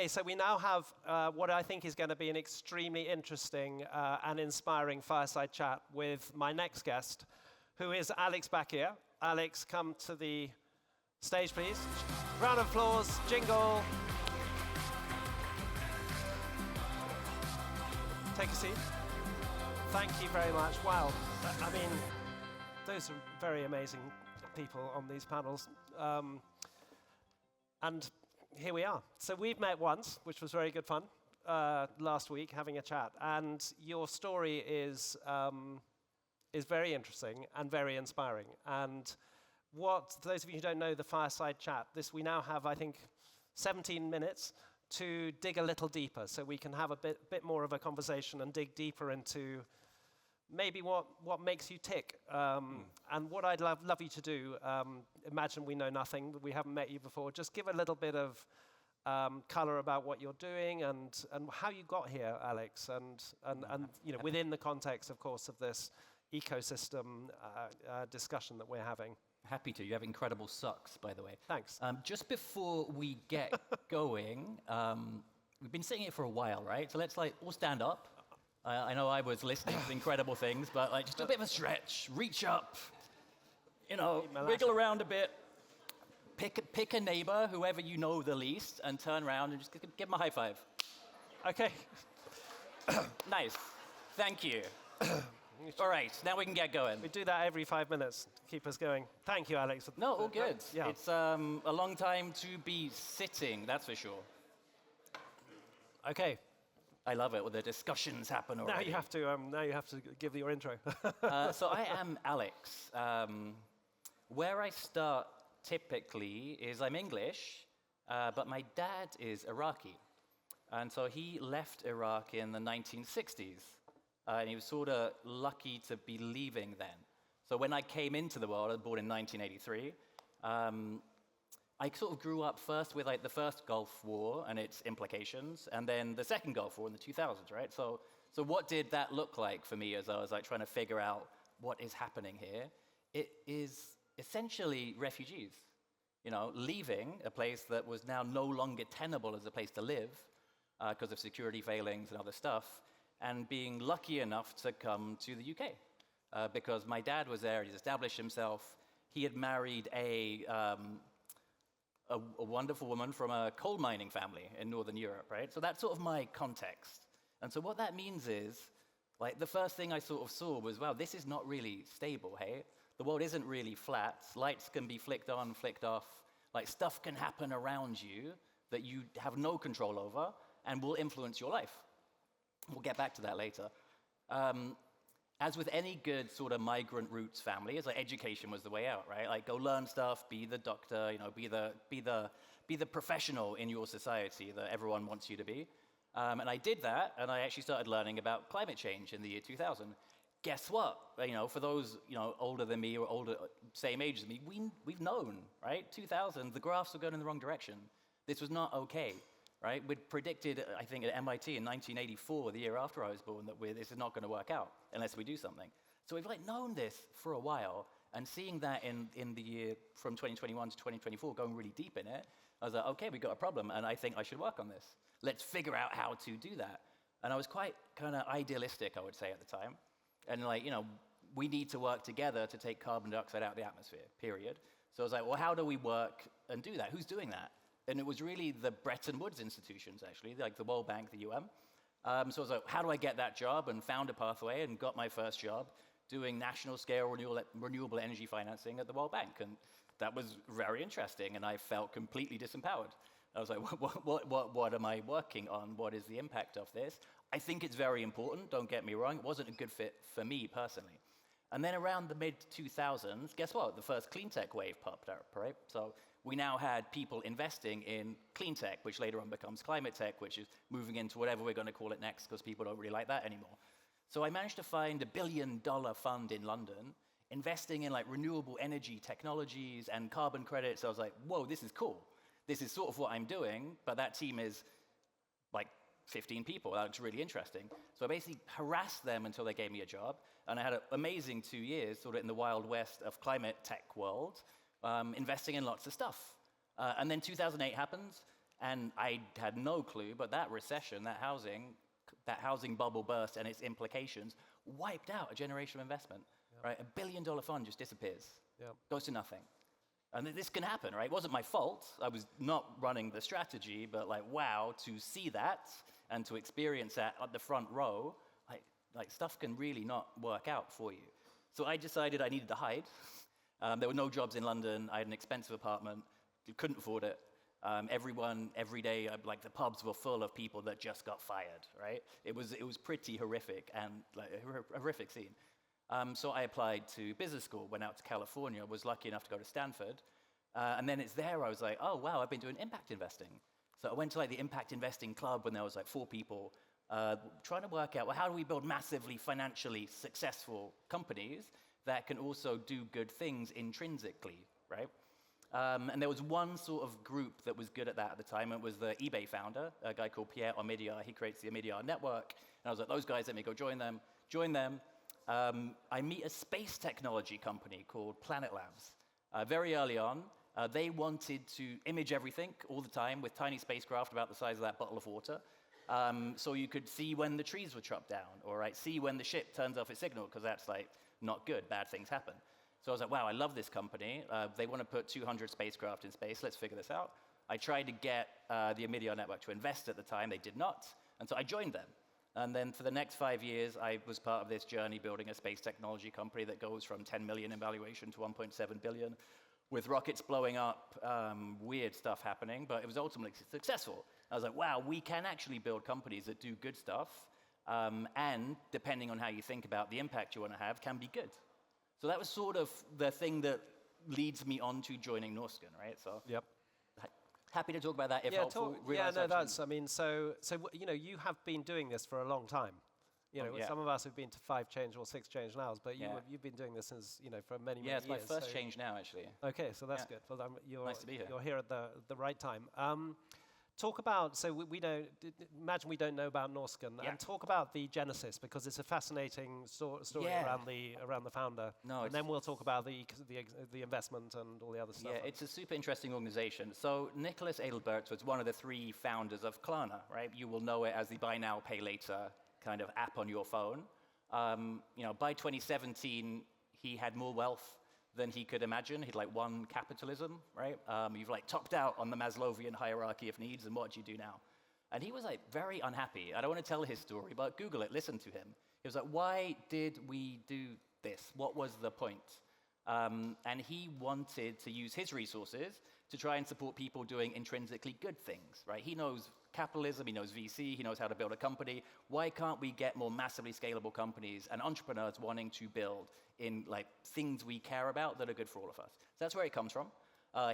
Okay, so we now have what I think is going to be an extremely interesting and inspiring fireside chat with my next guest, who is Alex back here. Alex, come to the stage, please. Round of applause, jingle. Take a seat. Thank you very much. Wow, I mean, those are very amazing people on these panels. And here we are. So we've met once, which was very good fun, last week, having a chat. And your story is very interesting and very inspiring. And for those of you who don't know the Fireside Chat, we now have, I think, 17 minutes to dig a little deeper, so we can have a bit more of a conversation and dig deeper into maybe what makes you tick. And what I'd love you to do, imagine we know nothing, we haven't met you before, just give a little bit of color about what you're doing and how you got here, Alex, and you know, within the context, of course, of this ecosystem discussion that we're having. Happy to. You have incredible socks, by the way. Thanks. Just before we get going, we've been sitting here for a while, right? So let's all stand up. I know I was listening to incredible things, but just a bit of a stretch, reach up, wiggle around a bit, pick a neighbor, whoever you know the least, and turn around and just give them a high five. Okay. Nice. Thank you. All right, now we can get going. We do that every 5 minutes to keep us going. Thank you, Alex. No, all good. Yeah. It's a long time to be sitting, that's for sure. Okay. I love it when the discussions happen already. Now you have to give your intro. So I am Alex. Where I start typically is I'm English, but my dad is Iraqi. And so he left Iraq in the 1960s. And he was sort of lucky to be leaving then. So when I came into the world, I was born in 1983, I sort of grew up first with the first Gulf War and its implications, and then the second Gulf War in the 2000s, right? So what did that look like for me as I was trying to figure out what is happening here? It is essentially refugees, leaving a place that was now no longer tenable as a place to live because of security failings and other stuff, and being lucky enough to come to the UK because my dad was there, he's established himself. He had married a wonderful woman from a coal mining family in Northern Europe, right? So that's sort of my context. And so what that means is, the first thing I sort of saw was, wow, this is not really stable, hey? The world isn't really flat. Lights can be flicked on, flicked off. Stuff can happen around you that you have no control over and will influence your life. We'll get back to that later. As with any good sort of migrant roots family, it's education was the way out, right? Go learn stuff, be the doctor, be the professional in your society that everyone wants you to be. And I did that, and I actually started learning about climate change in the year 2000. Guess what? For those older than me or older, same age as me, we've known, right? 2000, the graphs were going in the wrong direction. This was not okay. Right? We'd predicted, I think, at MIT in 1984, the year after I was born, that this is not going to work out unless we do something. So we've known this for a while, and seeing that in the year from 2021 to 2024, going really deep in it, I was like, okay, we've got a problem, and I think I should work on this. Let's figure out how to do that. And I was quite kind of idealistic, I would say, at the time. And we need to work together to take carbon dioxide out of the atmosphere, period. So I was like, well, how do we work and do that? Who's doing that? And it was really the Bretton Woods institutions, actually, the World Bank, the UN. So I was like, how do I get that job? And found a pathway and got my first job doing national scale renewable energy financing at the World Bank. And that was very interesting, and I felt completely disempowered. I was like, what am I working on? What is the impact of this? I think it's very important, don't get me wrong. It wasn't a good fit for me personally. And then around the mid-2000s, guess what? The first clean tech wave popped up, right? So we now had people investing in clean tech, which later on becomes climate tech, which is moving into whatever we're going to call it next, because people don't really like that anymore. So I managed to find $1 billion fund in London, investing in renewable energy technologies and carbon credits. I was like, whoa, this is cool. This is sort of what I'm doing, but that team is 15 people. That looks really interesting. So I basically harassed them until they gave me a job, and I had an amazing 2 years sort of in the wild west of climate tech world, investing in lots of stuff. And then 2008 happens, And I had no clue, but that recession, that housing bubble burst and its implications wiped out a generation of investment, right? $1 billion fund just disappears, goes to nothing. And this can happen, right? It wasn't my fault. I was not running the strategy, but like, wow, to see that and to experience that at the front row, like stuff can really not work out for you. So I decided I needed to hide. There were no jobs in London. I had an expensive apartment. Couldn't afford it. Everyone, every day, like the pubs were full of people that just got fired, right? It was pretty horrific and like a horrific scene. So I applied to business school, went out to California, was lucky enough to go to Stanford. And then it's there I was like, oh, wow, I've been doing impact investing. So I went to like the impact investing club when there was like 4 people, trying to work out, well, how do we build massively financially successful companies that can also do good things intrinsically, right? And there was one sort of group that was good at that at the time. It was the eBay founder, a guy called Pierre Omidyar. He creates the Omidyar network. And I was like, those guys, let me go join them. I meet a space technology company called Planet Labs. Very early on, they wanted to image everything all the time with tiny spacecraft about the size of that bottle of water. So you could see when the trees were chopped down, or right, see when the ship turns off its signal, because that's like not good, bad things happen. So I was like, wow, I love this company. They want to put 200 spacecraft in space. Let's figure this out. I tried to get the Omidyar network to invest at the time. They did not. And so I joined them. And then for the next 5 years, I was part of this journey building a space technology company that goes from 10 million in valuation to 1.7 billion, with rockets blowing up, weird stuff happening, but it was ultimately successful. I was like, wow, we can actually build companies that do good stuff, and depending on how you think about the impact you want to have, can be good. So that was sort of the thing that leads me on to joining Norrsken, right? So happy to talk about that if helpful. I mean, so you know, you have been doing this for a long time. You know, some of us have been to 5 change or 6 change nows, but you've been doing this since, you know, for many years. Yeah, it's my first change now, actually. Okay, so that's good. Well, nice to be here. You're here at the right time. Talk about, so we don't, imagine we don't know about Norrsken, and talk about the genesis, because it's a fascinating story around the founder. And then we'll talk about the investment and all the other stuff. Yeah, it's a super interesting organization. So Nicholas Edelbert was one of the 3 founders of Klarna, right? You will know it as the buy now, pay later kind of app on your phone. You know, by 2017, he had more wealth than he could imagine. He'd like won capitalism, right? You've like topped out on the Maslowian hierarchy of needs, and what do you do now? And he was like very unhappy. I don't want to tell his story, but Google it, listen to him. He was like, why did we do this? What was the point? And he wanted to use his resources to try and support people doing intrinsically good things, right? He knows capitalism, he knows VC, he knows how to build a company. Why can't we get more massively scalable companies and entrepreneurs wanting to build in like things we care about that are good for all of us? So that's where it comes from.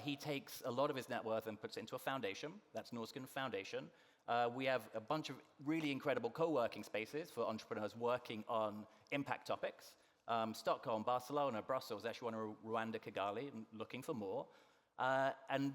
He takes a lot of his net worth and puts it into a foundation. That's Norrsken Foundation. We have a bunch of really incredible co-working spaces for entrepreneurs working on impact topics. Stockholm, Barcelona, Brussels, actually one in Rwanda, Kigali, and looking for more. And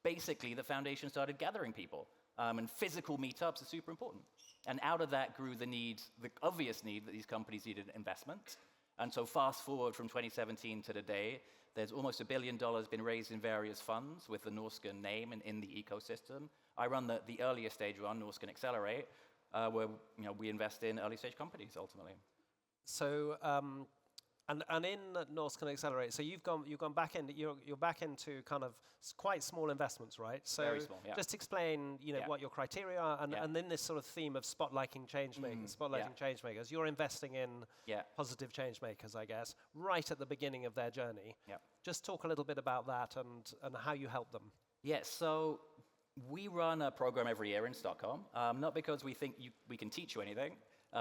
basically the foundation started gathering people. And physical meetups are super important. And out of that grew the obvious need that these companies needed investment. And so fast forward from 2017 to today, there's almost $1 billion been raised in various funds with the Norrsken name and in the ecosystem. I run the earlier stage run, Norrsken Accelerate, where we invest in early stage companies ultimately. So and in Norrsken Accelerate, so you've gone back into you're back into kind of quite small investments, right? So very small, just explain what your criteria are, and in this sort of theme of spotlighting changemakers, changemakers, you're investing in positive changemakers, I guess, right at the beginning of their journey. Just talk a little bit about that and how you help them. Yes, so we run a program every year in Stockholm, not because we think we can teach you anything.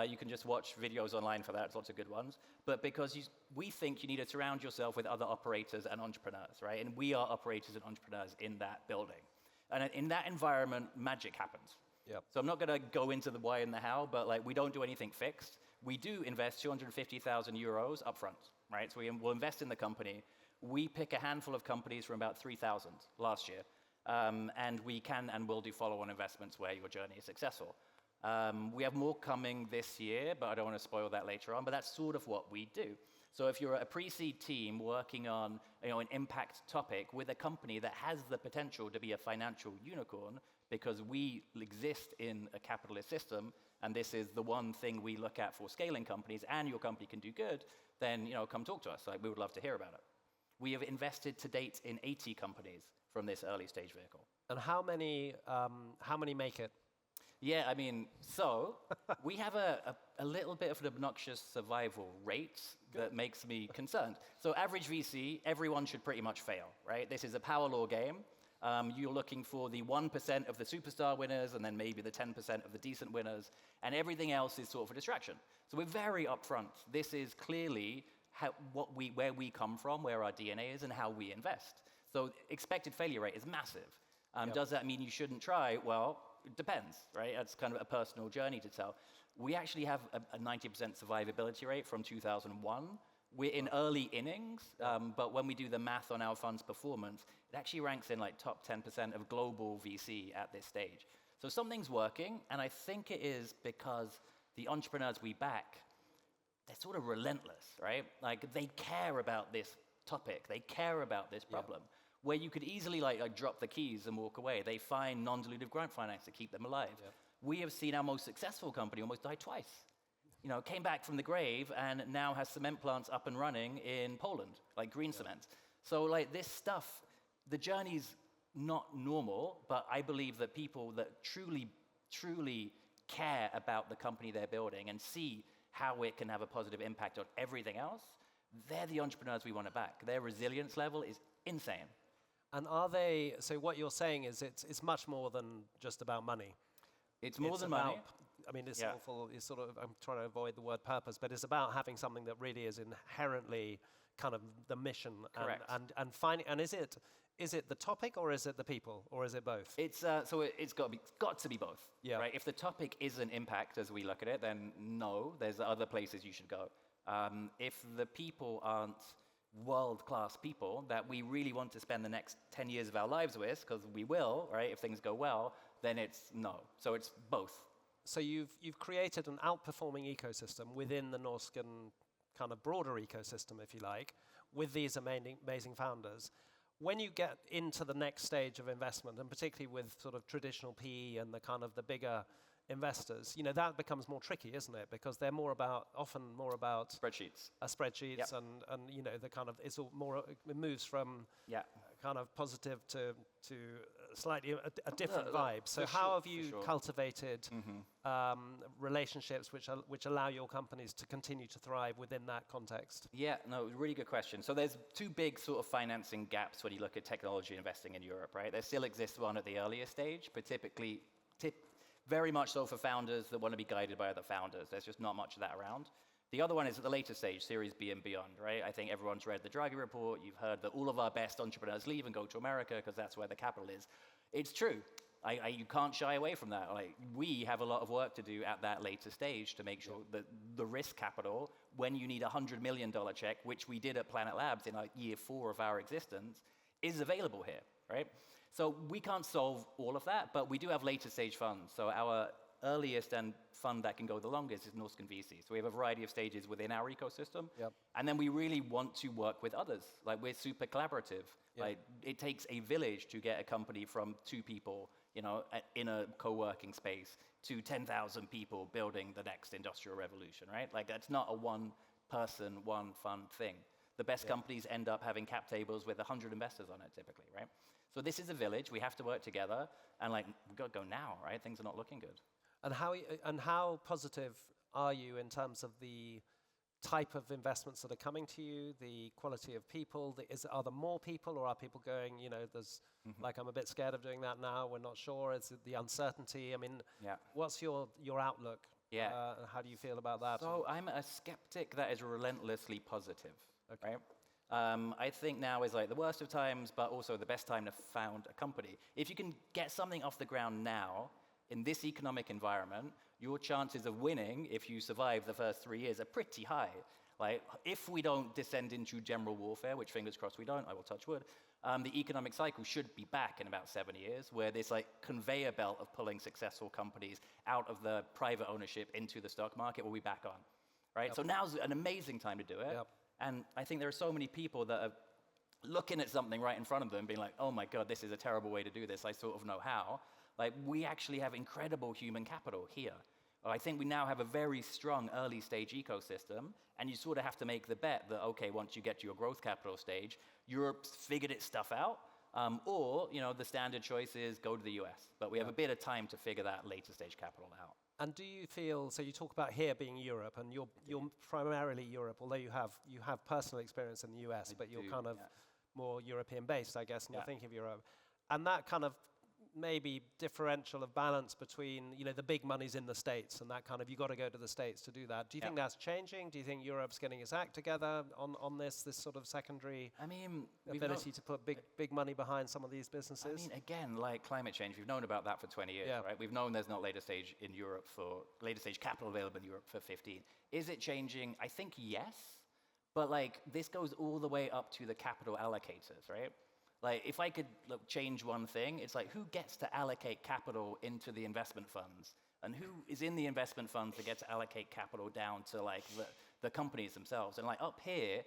You can just watch videos online for that, there's lots of good ones. But because we think you need to surround yourself with other operators and entrepreneurs, right? And we are operators and entrepreneurs in that building. And in that environment, magic happens. So I'm not going to go into the why and the how, but like we don't do anything fixed. We do invest 250,000 euros upfront, right? So we'll invest in the company. We pick a handful of companies from about 3,000 last year. And we can and will do follow-on investments where your journey is successful. We have more coming this year, but I don't want to spoil that later on, but that's sort of what we do. So if you're a pre-seed team working on an impact topic with a company that has the potential to be a financial unicorn, because we exist in a capitalist system, and this is the one thing we look at for scaling companies, and your company can do good, then come talk to us. Like, we would love to hear about it. We have invested to date in 80 companies from this early stage vehicle. And how many make it? Yeah, I mean, so we have a little bit of an obnoxious survival rate that makes me concerned. So average VC, everyone should pretty much fail, right? This is a power law game. You're looking for the 1% of the superstar winners and then maybe the 10% of the decent winners, and everything else is sort of a distraction. So we're very upfront. This is clearly where we come from, where our DNA is, and how we invest. So expected failure rate is massive. Does that mean you shouldn't try? Well, it depends, right? That's kind of a personal journey to tell. We actually have a 90% survivability rate from 2001. We're in early innings, but when we do the math on our fund's performance, it actually ranks in like top 10% of global VC at this stage. So something's working, and I think it is because the entrepreneurs we back, they're sort of relentless, right? Like, they care about this topic, they care about this problem. Where you could easily like drop the keys and walk away, they find non-dilutive grant finance to keep them alive. We have seen our most successful company almost die twice. Came back from the grave and now has cement plants up and running in Poland, like green cement. So like this stuff, the journey's not normal, but I believe that people that truly care about the company they're building and see how it can have a positive impact on everything else, they're the entrepreneurs we want to back. Their resilience level is insane. And so what you're saying is it's much more than just about money. It's more than money. I mean, it's awful. It's sort of, I'm trying to avoid the word purpose, but it's about having something that really is inherently kind of the mission. Correct. And finding. And is it the topic, or is it the people, or is it both? It's it's got to be both. Yeah. Right. If the topic isn't impact as we look at it, then no, there's other places you should go. If the people aren't world-class people that we really want to spend the next 10 years of our lives with, because we will, right, if things go well, then it's no. So it's both. So you've created an outperforming ecosystem within the Norrsken kind of broader ecosystem, if you like, with these amazing founders. When you get into the next stage of investment, and particularly with sort of traditional PE and the kind of the bigger investors, that becomes more tricky, isn't it? Because they're often more about spreadsheets, and the kind of it moves from kind of positive to slightly a different vibe. So how have you cultivated relationships which allow your companies to continue to thrive within that context? Yeah, no, really good question. So there's two big sort of financing gaps when you look at technology investing in Europe, right? There still exists one at the earlier stage, but typically very much so for founders that want to be guided by other founders. There's just not much of that around. The other one is at the later stage, Series B and beyond, right? I think everyone's read the Draghi report. You've heard that all of our best entrepreneurs leave and go to America because that's where the capital is. It's true. You can't shy away from that. Like, we have a lot of work to do at that later stage to make sure that the risk capital, when you need a $100 million check, which we did at Planet Labs in year 4 of our existence, is available here, right? So we can't solve all of that, but we do have later stage funds. So our earliest and fund that can go the longest is Norrsken VC. So we have a variety of stages within our ecosystem. And then we really want to work with others. Like, we're super collaborative. Like, it takes a village to get a company from 2 people, in a co-working space to 10,000 people building the next industrial revolution, right? Like, that's not a one person, one fund thing. The best companies end up having cap tables with 100 investors on it typically, right? So this is a village. We have to work together, and we've got to go now, right? Things are not looking good. And how positive are you in terms of the type of investments that are coming to you, the quality of people? Are there more people, or are people going, there's like, I'm a bit scared of doing that now, we're not sure, is it the uncertainty? I mean, what's your outlook? How do you feel about that? So I'm a skeptic that is relentlessly positive, right? I think now is like the worst of times, but also the best time to found a company. If you can get something off the ground now, in this economic environment, your chances of winning, if you survive the first 3 years, are pretty high. Like, if we don't descend into general warfare, which fingers crossed we don't, I will touch wood, the economic cycle should be back in about 7 years, where this conveyor belt of pulling successful companies out of the private ownership into the stock market will be back on, right? So now's an amazing time to do it. And I think there are so many people that are looking at something right in front of them being like, oh my God, this is a terrible way to do this. I sort of know how. Like, we actually have incredible human capital here. I think we now have a very strong early stage ecosystem, and you sort of have to make the bet that, okay, once you get to your growth capital stage, Europe's figured its stuff out, or the standard choice is go to the US. But we have a bit of time to figure that later stage capital out. And do you feel, so you talk about here being Europe, and you're primarily Europe, although you have personal experience in the US, but you're kind of more European based, I guess, and you're thinking of Europe. And that kind of maybe differential of balance between the big money's in the States, and that kind of you got to go to the States to do that. Do you think that's changing? Do you think Europe's getting its act together on this sort of secondary ability to put big money behind some of these businesses? I mean, again, like climate change, we've known about that for 20 years, right? We've known there's not later stage capital available in Europe for 15. Is it changing? I think yes, but like this goes all the way up to the capital allocators, right? Like, if I could change one thing, it's like, who gets to allocate capital into the investment funds? And who is in the investment funds that get to allocate capital down to, like, the companies themselves? And, like, up here,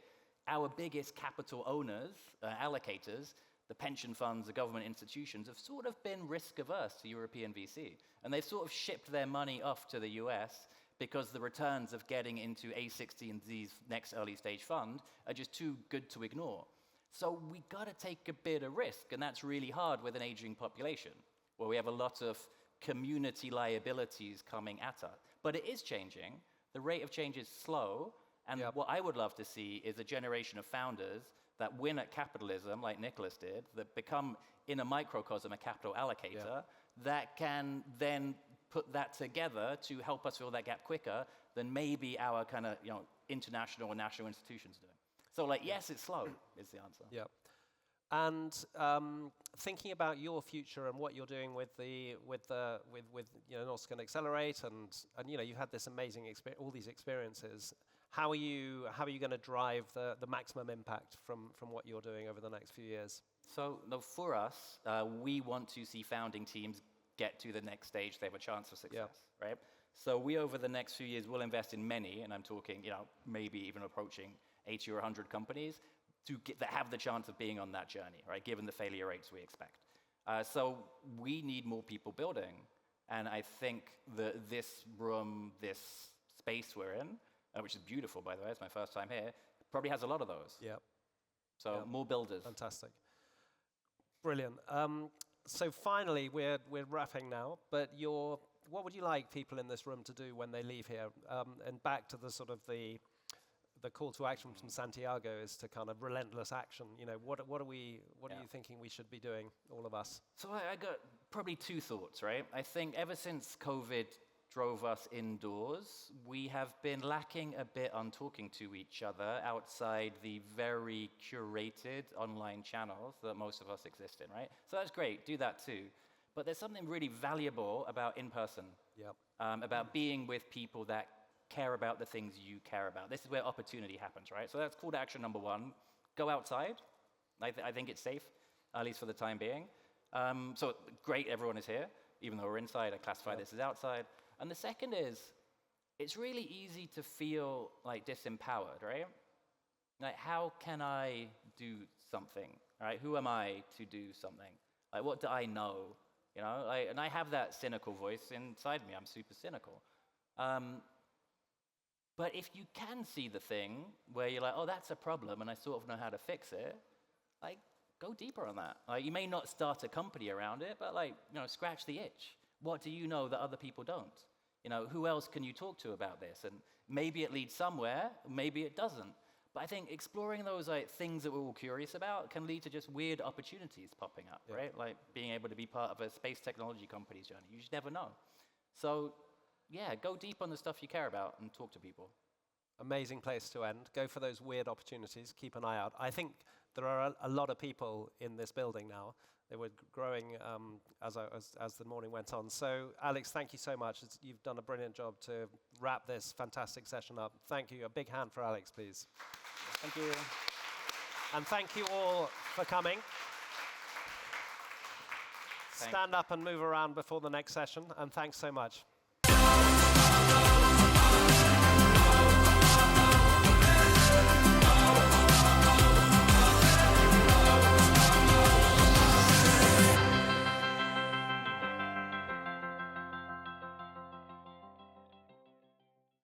our biggest capital owners, allocators, the pension funds, the government institutions, have sort of been risk-averse to European VC. And they've sort of shipped their money off to the US because the returns of getting into A60 and Z's next early-stage fund are just too good to ignore. So we got to take a bit of risk, and that's really hard with an aging population, where we have a lot of community liabilities coming at us. But it is changing. The rate of change is slow, and what I would love to see is a generation of founders that win at capitalism, like Nicholas did, that become, in a microcosm, a capital allocator, that can then put that together to help us fill that gap quicker than maybe our kind of international or national institutions do. So, like, yes, it's slow, is the answer. Yeah. And thinking about your future and what you're doing with Norrsken Accelerate, and you've had this amazing all these experiences. How are you going to drive the maximum impact from what you're doing over the next few years? So, no, for us, we want to see founding teams get to the next stage. They have a chance of success, right? So we, over the next few years, will invest in many, and I'm talking, maybe even approaching 80 or 100 companies that have the chance of being on that journey, right, given the failure rates we expect. So we need more people building. And I think that this room, this space we're in, which is beautiful, by the way, it's my first time here, probably has a lot of those. Yeah. So more builders. Fantastic. Brilliant. So finally, we're wrapping now, but what would you like people in this room to do when they leave here? And back to the sort of the call to action from Santiago is to kind of relentless action. What are you thinking we should be doing, all of us? So I got probably two thoughts, right? I think ever since COVID drove us indoors, we have been lacking a bit on talking to each other outside the very curated online channels that most of us exist in, right? So that's great, do that too. But there's something really valuable about in-person, about being with people that care about the things you care about. This is where opportunity happens, right? So that's call to action number one. Go outside. I think it's safe, at least for the time being. So great, everyone is here. Even though we're inside, I classify this as outside. And the second is, it's really easy to feel like disempowered, right? Like, how can I do something, right? Who am I to do something? Like, what do I know? And I have that cynical voice inside me. I'm super cynical. But if you can see the thing where you're like, oh, that's a problem, and I sort of know how to fix it, like, go deeper on that. Like, you may not start a company around it, but scratch the itch. What do you know that other people don't? Who else can you talk to about this? And maybe it leads somewhere, maybe it doesn't. But I think exploring those things that we're all curious about can lead to just weird opportunities popping up, right? Like being able to be part of a space technology company's journey. You just never know. So, go deep on the stuff you care about and talk to people. Amazing place to end. Go for those weird opportunities. Keep an eye out. I think there are a lot of people in this building now. They were growing as the morning went on. So, Alex, thank you so much. You've done a brilliant job to wrap this fantastic session up. Thank you. A big hand for Alex, please. Thank you. And thank you all for coming. Stand up and move around before the next session. And thanks so much.